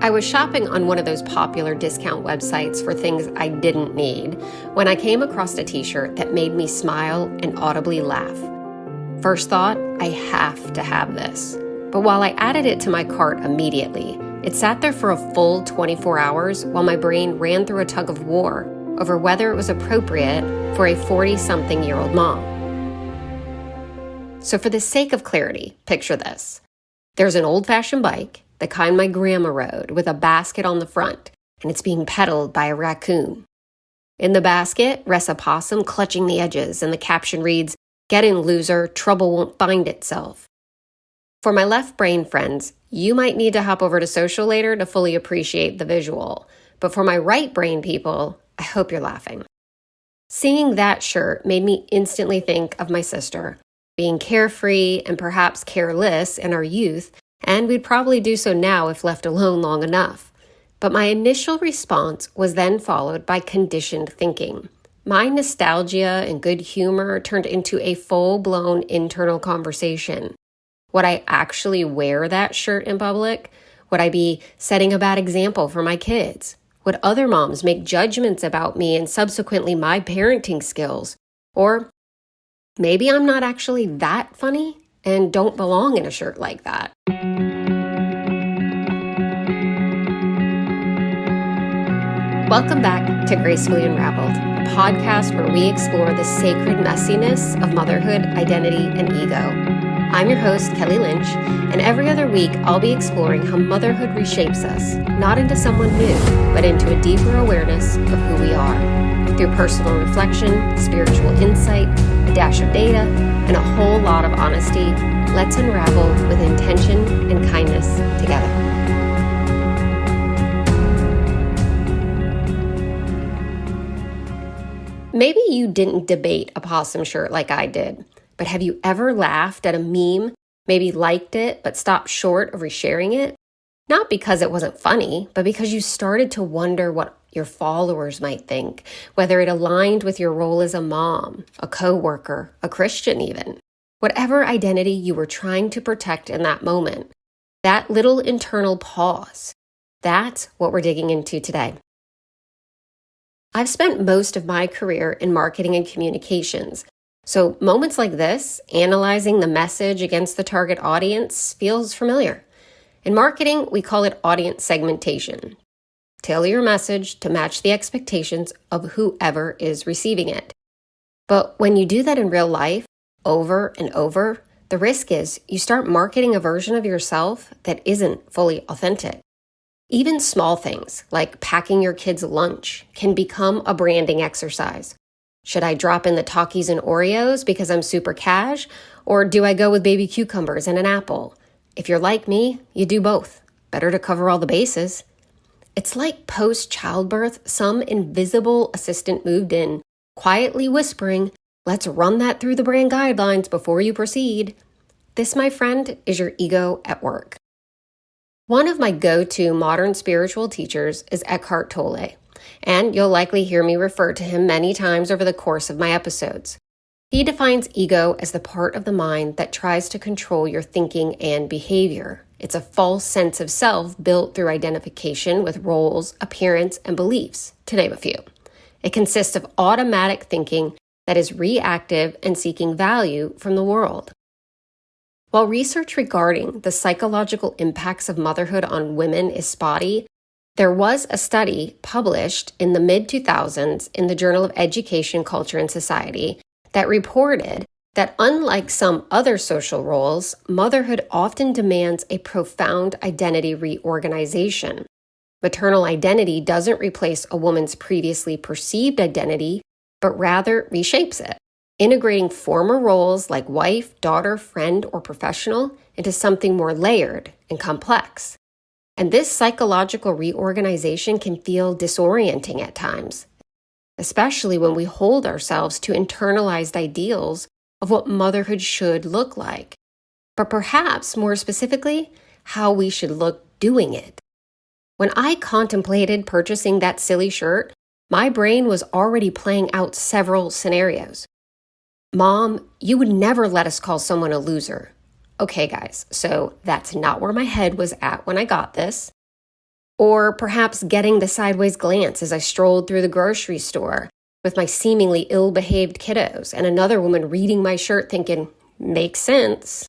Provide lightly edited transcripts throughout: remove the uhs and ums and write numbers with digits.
I was shopping on one of those popular discount websites for things I didn't need when I came across a t-shirt that made me smile and audibly laugh. First thought, I have to have this. But while I added it to my cart immediately, it sat there for a full 24 hours while my brain ran through a tug of war over whether it was appropriate for a 40-something-year-old mom. So for the sake of clarity, picture this. There's an old-fashioned bike, the kind my grandma rode, with a basket on the front, and it's being pedaled by a raccoon. In the basket rests a possum clutching the edges, and the caption reads, "Get in, loser, trouble won't find itself." For my left brain friends, you might need to hop over to social later to fully appreciate the visual. But for my right brain people, I hope you're laughing. Seeing that shirt made me instantly think of my sister, being carefree and perhaps careless in our youth, and we'd probably do so now if left alone long enough. But my initial response was then followed by conditioned thinking. My nostalgia and good humor turned into a full-blown internal conversation. Would I actually wear that shirt in public? Would I be setting a bad example for my kids? Would other moms make judgments about me and subsequently my parenting skills? Or maybe I'm not actually that funny and don't belong in a shirt like that. Welcome back to Gracefully Unraveled, a podcast where we explore the sacred messiness of motherhood, identity, and ego. I'm your host, Kelli Lynch, and every other week I'll be exploring how motherhood reshapes us, not into someone new, but into a deeper awareness of who we are. Through personal reflection, spiritual insight, a dash of data, and a whole lot of honesty, let's unravel with intention and kindness together. Maybe you didn't debate a possum shirt like I did, but have you ever laughed at a meme, maybe liked it, but stopped short of resharing it? Not because it wasn't funny, but because you started to wonder what your followers might think, whether it aligned with your role as a mom, a coworker, a Christian even. Whatever identity you were trying to protect in that moment, that little internal pause, that's what we're digging into today. I've spent most of my career in marketing and communications, so moments like this, analyzing the message against the target audience, feels familiar. In marketing, we call it audience segmentation. Tailor your message to match the expectations of whoever is receiving it. But when you do that in real life, over and over, the risk is you start marketing a version of yourself that isn't fully authentic. Even small things like packing your kids' lunch can become a branding exercise. Should I drop in the Takis and Oreos because I'm super cash, or do I go with baby cucumbers and an apple? If you're like me, you do both. Better to cover all the bases. It's like post-childbirth, some invisible assistant moved in, quietly whispering, "Let's run that through the brand guidelines before you proceed." This, my friend, is your ego at work. One of my go-to modern spiritual teachers is Eckhart Tolle, and you'll likely hear me refer to him many times over the course of my episodes. He defines ego as the part of the mind that tries to control your thinking and behavior. It's a false sense of self built through identification with roles, appearance, and beliefs, to name a few. It consists of automatic thinking that is reactive and seeking value from the world. While research regarding the psychological impacts of motherhood on women is spotty, there was a study published in the mid-2000s in the Journal of Education, Culture, and Society that reported that unlike some other social roles, motherhood often demands a profound identity reorganization. Maternal identity doesn't replace a woman's previously perceived identity, but rather reshapes it, integrating former roles like wife, daughter, friend, or professional into something more layered and complex. And this psychological reorganization can feel disorienting at times, especially when we hold ourselves to internalized ideals of what motherhood should look like, but perhaps more specifically, how we should look doing it. When I contemplated purchasing that silly shirt, my brain was already playing out several scenarios. Mom, you would never let us call someone a loser. Okay, guys, so that's not where my head was at when I got this. Or perhaps getting the sideways glance as I strolled through the grocery store with my seemingly ill-behaved kiddos and another woman reading my shirt thinking, makes sense.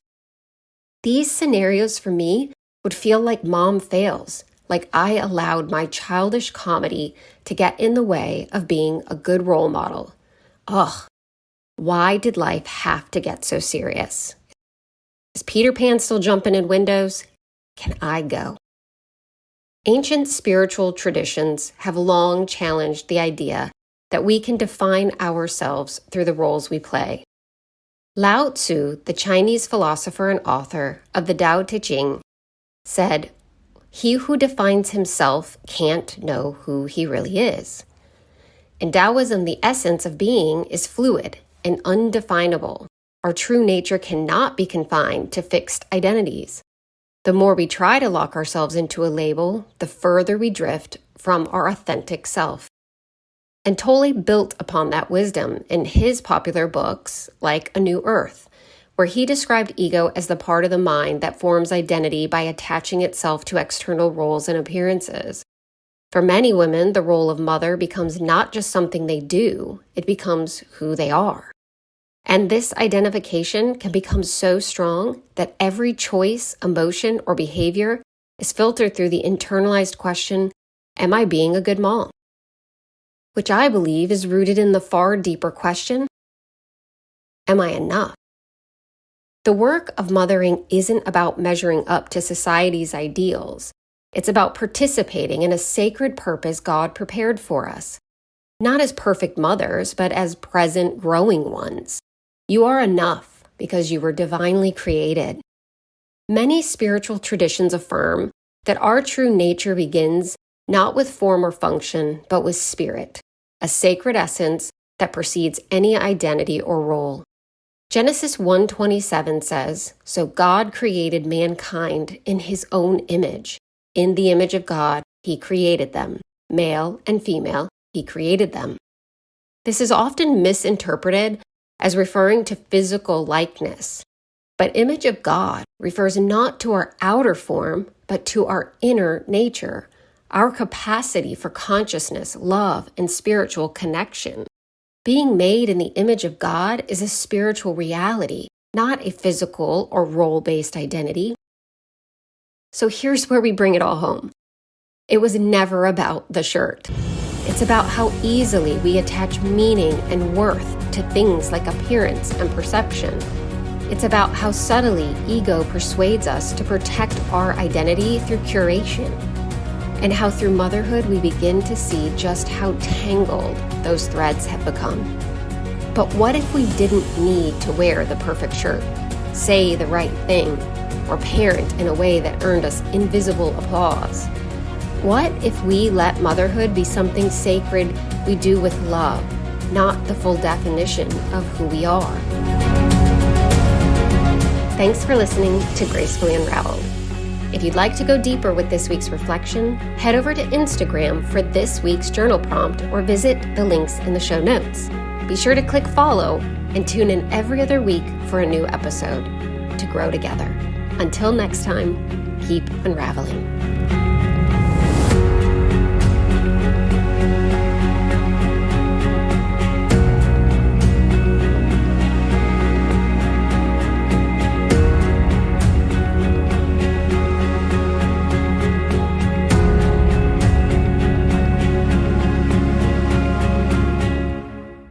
These scenarios for me would feel like mom fails, like I allowed my childish comedy to get in the way of being a good role model. Ugh, why did life have to get so serious? Is Peter Pan still jumping in windows? Can I go? Ancient spiritual traditions have long challenged the idea that we can define ourselves through the roles we play. Lao Tzu, the Chinese philosopher and author of the Tao Te Ching, said, "He who defines himself can't know who he really is." In Taoism, the essence of being is fluid and undefinable. Our true nature cannot be confined to fixed identities. The more we try to lock ourselves into a label, the further we drift from our authentic self. And Tolle built upon that wisdom in his popular books, like A New Earth, where he described ego as the part of the mind that forms identity by attaching itself to external roles and appearances. For many women, the role of mother becomes not just something they do, it becomes who they are. And this identification can become so strong that every choice, emotion, or behavior is filtered through the internalized question, am I being a good mom? Which I believe is rooted in the far deeper question, am I enough? The work of mothering isn't about measuring up to society's ideals. It's about participating in a sacred purpose God prepared for us. Not as perfect mothers, but as present, growing ones. You are enough because you were divinely created. Many spiritual traditions affirm that our true nature begins not with form or function, but with spirit, a sacred essence that precedes any identity or role. Genesis 1:27 says, "So God created mankind in his own image. In the image of God, he created them. Male and female, he created them." This is often misinterpreted as referring to physical likeness. But image of God refers not to our outer form, but to our inner nature, our capacity for consciousness, love, and spiritual connection. Being made in the image of God is a spiritual reality, not a physical or role-based identity. So here's where we bring it all home. It was never about the shirt. It's about how easily we attach meaning and worth to things like appearance and perception. It's about how subtly ego persuades us to protect our identity through curation, and how through motherhood we begin to see just how tangled those threads have become. But what if we didn't need to wear the perfect shirt, say the right thing, or parent in a way that earned us invisible applause? What if we let motherhood be something sacred we do with love, not the full definition of who we are? Thanks for listening to Gracefully Unraveled. If you'd like to go deeper with this week's reflection, head over to Instagram for this week's journal prompt or visit the links in the show notes. Be sure to click follow and tune in every other week for a new episode to grow together. Until next time, keep unraveling.